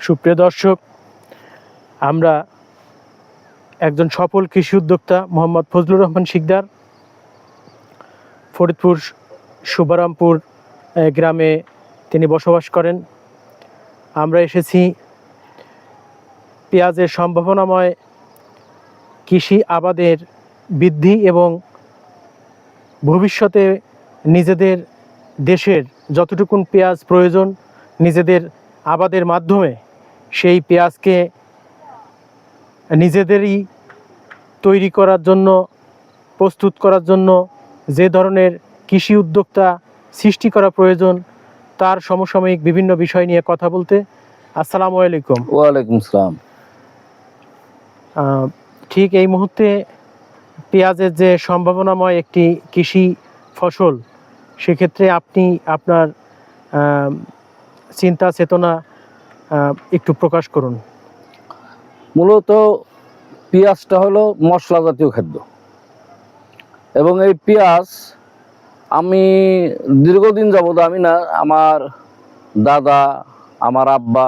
সুপ্রিয় দর্শক, আমরা একজন সফল কৃষি উদ্যোক্তা মোহাম্মদ ফজলুর রহমান শিকদার ফরিদপুর শুভারামপুর গ্রামে তিনি বসবাস করেন। আমরা এসেছি পেঁয়াজের সম্ভাবনাময় কৃষি আবাদের বৃদ্ধি এবং ভবিষ্যতে নিজেদের দেশের যতটুকুন পেঁয়াজ প্রয়োজন নিজেদের আবাদের মাধ্যমে সেই পেঁয়াজকে নিজেদেরই তৈরি করার জন্য, প্রস্তুত করার জন্য যে ধরনের কৃষি উদ্যোক্তা সৃষ্টি করা প্রয়োজন তার সমসাময়িক বিভিন্ন বিষয় নিয়ে কথা বলতে। আসসালামু আলাইকুম। ওয়ালাইকুম আসসালাম। ঠিক এই মুহূর্তে পেঁয়াজের যে সম্ভাবনাময় একটি কৃষি ফসল, সেক্ষেত্রে আপনি আপনার চিন্তা চেতনা একটু প্রকাশ করুন। মূলত পেঁয়াজটা হলো মশলা জাতীয় খাদ্য এবং এই পেঁয়াজ আমি দীর্ঘদিন যাবত, আমি না, আমার দাদা, আমার আব্বা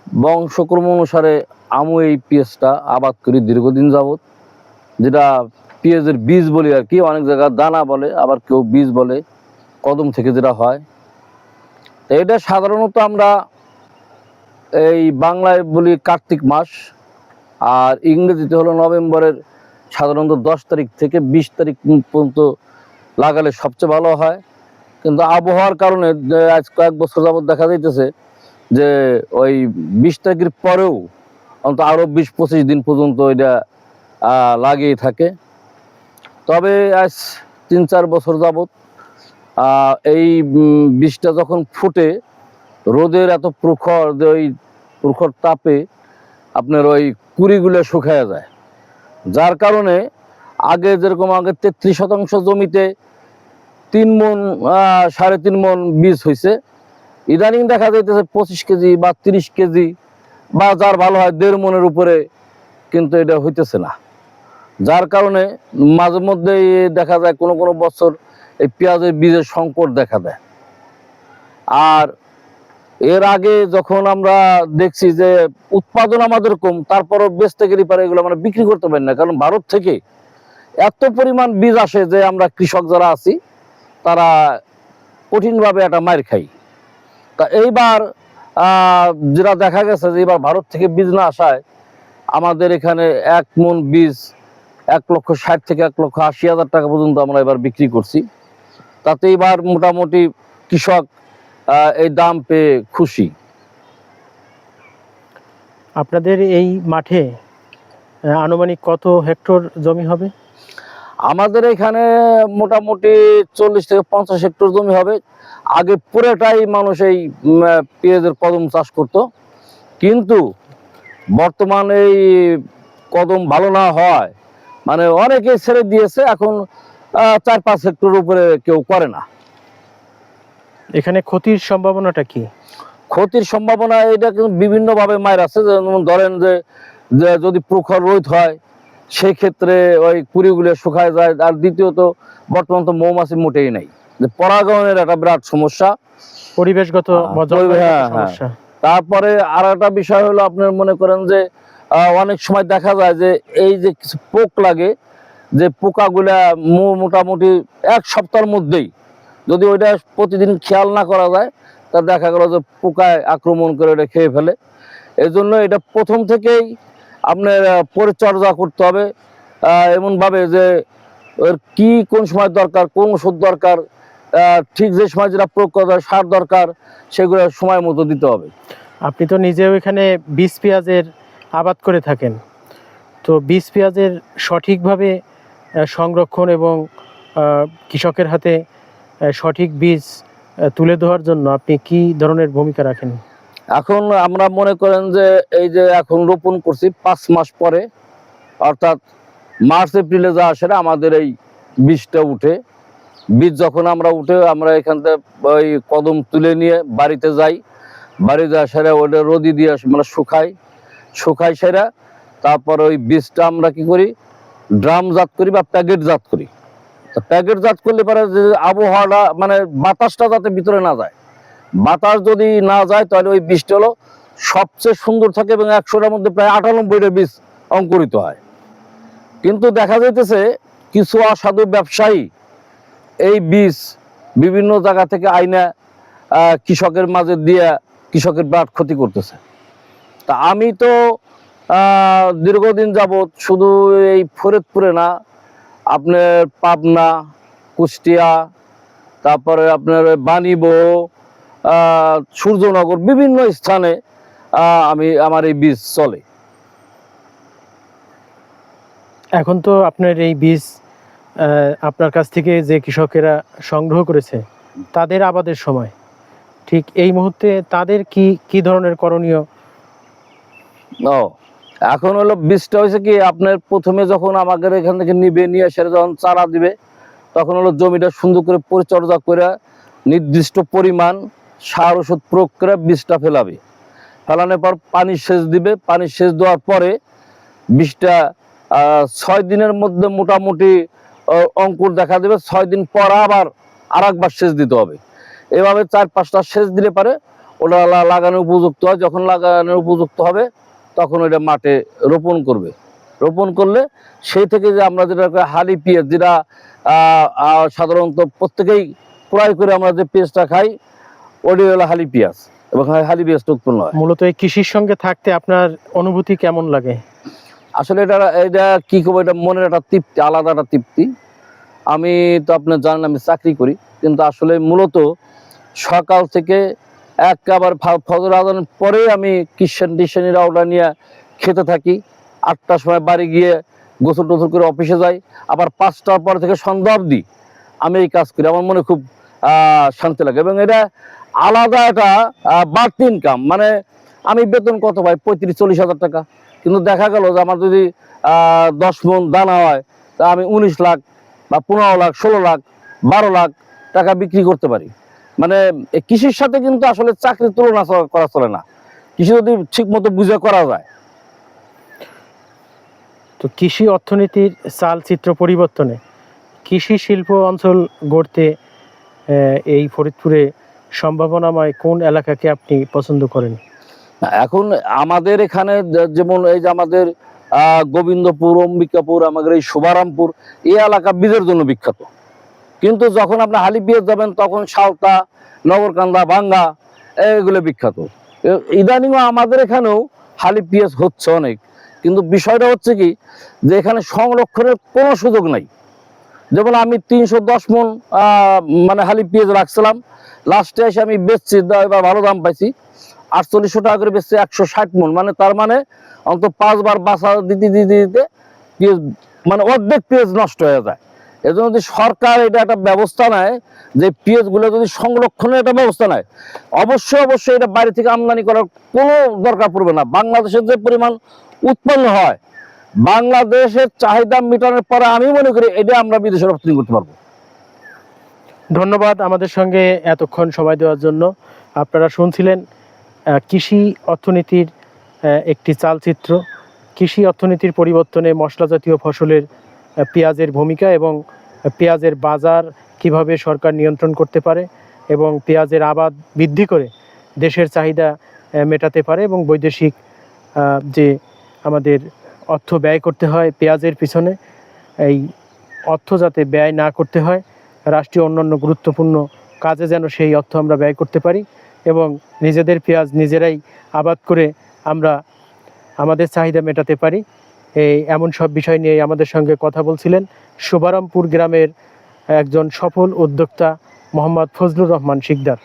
বংশক্রম অনুসারে আমি এই পেঁয়াজটা আবাদ করি দীর্ঘদিন যাবত, যেটা পেঁয়াজের বীজ বলি আর কি, অনেক জায়গায় দানা বলে, আবার কেউ বীজ বলে, কদম থেকে যেটা হয়। এটা সাধারণত আমরা এই বাংলায় বলি কার্তিক মাস, আর ইংরেজিতে হলো নভেম্বরের সাধারণত 10 তারিখ থেকে 20 তারিখ পর্যন্ত লাগালে সবচেয়ে ভালো হয়। কিন্তু আবহাওয়ার কারণে আজ কয়েক বছর যাবত দেখা যাইতেছে যে ওই 20 তারিখের পরেও অন্তত আরও 20-25 দিন পর্যন্ত এটা লাগিয়ে থাকে। তবে আজ 3-4 বছর যাবত এই বীজটা যখন ফুটে, রোদের এত প্রখর, যে ওই প্রখর তাপে আপনার ওই কুড়িগুলো শুকায়া যায়, যার কারণে আগে যেরকম আগে 33% জমিতে 3 মণ 3.5 মণ বীজ হয়েছে, ইদানিং দেখা যাইতেছে 25 কেজি বা 30 কেজি বা যার ভালো হয় 1.5 মণের উপরে, কিন্তু এটা হইতেছে না। যার কারণে মাঝে মধ্যে দেখা যায় কোনো কোনো বছর এই পেঁয়াজের বীজের সংকট দেখা দেয়। আর এর আগে যখন আমরা দেখছি যে উৎপাদন আমাদের কম, তারপরও বেচতে গেলে পারে এগুলো আমরা বিক্রি করতে পারি না, কারণ ভারত থেকে এত পরিমাণ বীজ আসে যে আমরা কৃষক যারা আছি তারা কঠিনভাবে একটা মার খাই। তা এইবার যেটা দেখা গেছে যে এবার ভারত থেকে বীজ না আসায় আমাদের এখানে 1 মণ বীজ 1,60,000 থেকে 1,80,000 টাকা পর্যন্ত আমরা এবার বিক্রি করছি। তাতে এবার মোটামুটি কৃষক এই দাম পেয়ে খুশি। আপনাদের এই মাঠে আনুমানিক কত হেক্টর জমি হবে? আমাদের এখানে মোটামুটি 40 থেকে 50 হেক্টর জমি হবে। আগে পুরোটাই মানুষ এই পেঁয়াজের কদম চাষ করত, কিন্তু বর্তমানে এই কদম ভালো না হয় মানে অনেকে ছেড়ে দিয়েছে, এখন 4-5 হেক্টর উপরে কেউ করে না। এখানে ক্ষতির সম্ভাবনাটা কি? ক্ষতির সম্ভাবনা এটা কিন্তু বিভিন্নভাবে মায়ের আছে। যেমন ধরেন যে যদি প্রখর রোদ হয় সেই ক্ষেত্রে ওই কুড়িগুলো শুকায় যায়। আর দ্বিতীয়ত বর্তমান তো মৌমাছি মোটেই নাই, যে পরাগায়নের একটা বিরাট সমস্যা, পরিবেশগত সমস্যা। তারপরে আর একটা বিষয় হলো আপনার মনে করেন যে অনেক সময় দেখা যায় যে এই যে কিছু পোক লাগে, যে পোকাগুলা মোটামুটি 1 সপ্তাহের মধ্যেই যদি ওইটা প্রতিদিন খেয়াল না করা যায়, তা দেখা গেল যে পোকায় আক্রমণ করে এটা খেয়ে ফেলে। এই জন্য এটা প্রথম থেকেই আপনার পরিচর্যা করতে হবে এমনভাবে যে ওর কি কোন সময় দরকার, কোন ওষুধ দরকার, ঠিক যে সময় যেটা প্রয়োগ করা যায়, সার দরকার, সেগুলো সময় মতো দিতে হবে। আপনি তো নিজেও এখানে বীজ পেঁয়াজের আবাদ করে থাকেন, তো বীজ পেঁয়াজের সঠিকভাবে সংরক্ষণ এবং কৃষকের হাতে সঠিক বীজ তুলে দেওয়ার জন্য আপনি কি ধরনের ভূমিকা রাখেন? এখন আমরা মনে করেন যে এই যে এখন রোপণ করছি, 5 মাস পরে অর্থাৎ মার্চ এপ্রিলে যা আসে আমাদের এই বীজটা উঠে, বীজ যখন আমরা আমরা এখান থেকে ওই কদম তুলে নিয়ে বাড়িতে যাই, বাড়িতে সেরা ওটা রোদি দিয়ে মানে শুকাই সেরা, তারপর ওই বীজটা আমরা কি করি, ড্রাম জাত করি বা প্যাকেট জাত করি। প্যাকেট জাত করলে পারে যে আবহাওয়াটা মানে বাতাসটা যাতে ভিতরে না যায়, বাতাস যদি না যায় তাহলে ওই বীজটা হলো সবচেয়ে সুন্দর থাকে এবং 100টার মধ্যে প্রায় 98টা বীজ অঙ্কুরিত হয়। কিন্তু দেখা যাইতেছে কিছু অসাধু ব্যবসায়ী এই বীজ বিভিন্ন জায়গা থেকে আইনা কৃষকের মাঝে দিয়ে কৃষকের ব্লাড ক্ষতি করতেছে। তা আমি তো দীর্ঘদিন যাবৎ শুধু এই ফরিদপুরে না, আপনার পাবনা, কুষ্টিয়া, তারপরে আপনার বাণীবহ, সূর্যনগর, বিভিন্ন স্থানে আমার এই বীজ চলে। এখন তো আপনার এই বীজ আপনার কাছ থেকে যে কৃষকেরা সংগ্রহ করেছে তাদের আবাদের সময়, ঠিক এই মুহূর্তে তাদের কি ধরনের করণীয়? ও এখন হলো বীজটা হয়েছে কি, আপনার প্রথমে যখন আমাদের এখান থেকে নিয়ে এসে যখন চারা দিবে, তখন হলো জমিটা সুন্দর করে পরিচর্যা করে নির্দিষ্ট পরিমাণ সার ওষুধ প্রয়োগ করে বীজটা ফেলাবে। ফেলানোর পর পানি সেচ দিবে। পানি সেচ দেওয়ার পরে বীজটা 6 দিনের মধ্যে মোটামুটি অঙ্কুর দেখা দেবে। 6 দিন পর আবার আরেকবার সেচ দিতে হবে। এভাবে 4-5টা সেচ দিলে পারে ওটা লাগানোর উপযুক্ত হয়। যখন লাগানোর উপযুক্ত হবে তখন ওইটা মাঠে রোপণ করবে। রোপণ করলে সেই থেকে যে আমরা যেটা হালি পেঁয়াজ, যেটা সাধারণত প্রত্যেকেই ক্রয় করে আমরা যে পেঁয়াজটা খাই, ওটাই হলো হালি পেঁয়াজ, এবং হালি পেঁয়াজটা উৎপন্ন হয়। মূলত এই কৃষির সঙ্গে থাকতে আপনার অনুভূতি কেমন লাগে? আসলে এটা কি করবো, এটা মনের একটা তৃপ্তি, আলাদা একটা তৃপ্তি। আমি তো আপনার জানেন আমি চাকরি করি, কিন্তু আসলে মূলত সকাল থেকে একেবারে ফজর আজানের পরেই আমি টিশানিরা ওটা নিয়ে খেতে থাকি। 8টার সময় বাড়ি গিয়ে গোসল টোসল করে অফিসে যাই। আবার 5টার পর থেকে সন্ধ্যা অবধি আমি এই কাজ করি। আমার মনে খুব শান্তি লাগে, এবং এটা আলাদা একটা বাড়তি ইনকাম। মানে আমি বেতন কত পাই, 35-40 হাজার টাকা, কিন্তু দেখা গেল যে আমার যদি 10 মণ দানা হয়, তা আমি 19 লাখ বা 15 লাখ, 16 লাখ, 12 লাখ টাকা বিক্রি করতে পারি। মানে কৃষির সাথে কিন্তু আসলে চাকরির তুলনা করা চলে না, কৃষি যদি ঠিক মতো বুঝে করা যায়। তো কৃষি অর্থনীতির চালচিত্র পরিবর্তনে কৃষি শিল্প অঞ্চল গড়তে এই ফরিদপুরে সম্ভাবনাময় কোন এলাকাকে আপনি পছন্দ করেন? এখন আমাদের এখানে যেমন এই যে আমাদের গোবিন্দপুর, অম্বিকাপুর, আমাদের এই শুভারামপুর, এই এলাকা বীজের জন্য বিখ্যাত। কিন্তু যখন আপনি হালি পেঁয়াজ যাবেন তখন সালতা, নগরকান্দা, ভাঙ্গা এগুলো বিখ্যাত। ইদানিংও আমাদের এখানেও হালি পেঁয়াজ হচ্ছে অনেক, কিন্তু বিষয়টা হচ্ছে কি যে এখানে সংরক্ষণের কোনো সুযোগ নাই। যেমন আমি 310 মণ মানে হালি পেঁয়াজ রাখছিলাম, লাস্টে এসে আমি বেচছি, এবার ভালো দাম পাইছি, 4800 টাকা করে বেচছি 160 মণ। মানে তার মানে অন্তত 5 বার বাসা দিতে পেঁয়াজ মানে অর্ধেক পেঁয়াজ নষ্ট হয়ে যায়। এজন্য যদি সরকার এটা একটা ব্যবস্থা নেয়, যে পেঁয়াজগুলো যদি সংরক্ষণের একটা ব্যবস্থা নেয়, অবশ্যই এটা বাইরে থেকে আমদানি করার কোনো দরকার পড়বে না। বাংলাদেশের যে পরিমাণ উৎপন্ন হয়, বাংলাদেশের চাহিদা মেটানোর পরে আমি মনে করি এটা আমরা বিদেশে রপ্তানি করতে পারবো। ধন্যবাদ আমাদের সঙ্গে এতক্ষণ সময় দেওয়ার জন্য। আপনারা শুনছিলেন কৃষি অর্থনীতির একটি চালচিত্র, কৃষি অর্থনীতির পরিবর্তনে মশলা জাতীয় ফসলের পেঁয়াজের ভূমিকা এবং পেঁয়াজের বাজার কিভাবে সরকার নিয়ন্ত্রণ করতে পারে এবং পেঁয়াজের আবাদ বৃদ্ধি করে দেশের চাহিদা মেটাতে পারে, এবং বৈদেশিক যে আমাদের অর্থ ব্যয় করতে হয় পেঁয়াজের পিছনে, এই অর্থ যাতে ব্যয় না করতে হয়, রাষ্ট্রীয় অন্যান্য গুরুত্বপূর্ণ কাজে যেন সেই অর্থ আমরা ব্যয় করতে পারি, এবং নিজেদের পেঁয়াজ নিজেরাই আবাদ করে আমরা আমাদের চাহিদা মেটাতে পারি। এমন সব বিষয় নিয়ে আমাদের সঙ্গে কথা বলছিলেন শুভারামপুর গ্রামের একজন সফল উদ্যোক্তা মোহাম্মদ ফজলুর রহমান শিকদার।